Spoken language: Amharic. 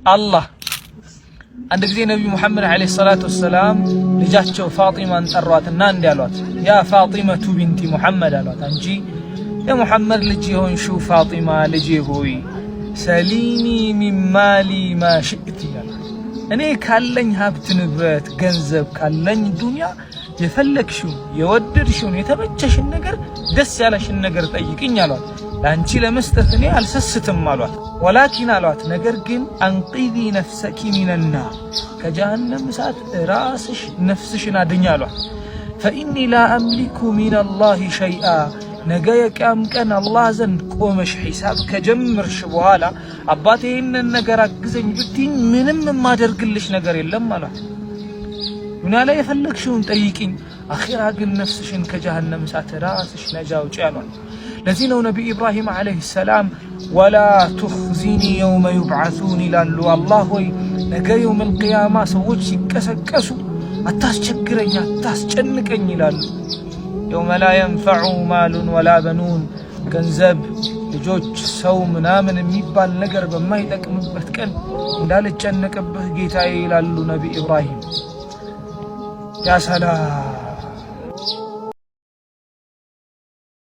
አላህ አንድ ጊዜ ነብዩ መሐመድ አለይሂ ሰላቱ ወሰለም ልጃቸው ፋጢማን ጠሯትና እንዲህ አሏት፣ ያ ፋጢመቱ ቢንቲ ሙሐመድ አሏት፣ አንቺ የሙሐመድ ልጅ የሆንሽው ፋጢማ ልጄ ሆይ ሰሊኒ ሚን ማሊ ማ ሽእቲ አሏት፣ እኔ ካለኝ ሀብት ንብረት ገንዘብ ካለኝ ዱንያ የፈለግሽውን የወደድሽውን የተመቸሽን ነገር ደስ ያለሽን ነገር ጠይቅኝ አሏት። ለአንቺ ለመስጠት እኔ አልሰስትም አሏት። ወላኪን አሏት ነገር ግን አንቂዚ ነፍሰኪ ሚነናር ከጀሃነም እሳት ራስሽ ነፍስሽን አድኝ አሏት። ፈኢኒ ላ አምሊኩ ሚነላሂ ሸይአ ነገ የቂያም ቀን አላህ ዘንድ ቆመሽ ሒሳብ ከጀመርሽ በኋላ አባቴ ይህንን ነገር አግዘኝ ብትይኝ ምንም የማደርግልሽ ነገር የለም አሏት። ዱንያ ላይ የፈለግሽውን ጠይቅኝ፣ አኺራ ግን ነፍስሽን ከጀሃነም እሳት ራስሽ ነጃ አውጪ አሏት። ለዚህ ነው ነቢ ኢብራሂም ዓለይሂ ሰላም ወላ ቱኽዚኒ የውመ ዩብዓሱን ይላሉ። አላህ ሆይ ነገ የውመል ቂያማ ሰዎች ሲቀሰቀሱ አታስቸግረኝ አታስጨንቀኝ ይላሉ። የውመ ላ የንፈዑ ማሉን ወላ በኑን ገንዘብ ልጆች ሰው ምናምን የሚባል ነገር በማይጠቅምበት ቀን እንዳልጨነቅብህ ጌታዬ ይላሉ ነቢ ኢብራሂም። ያ ሰላም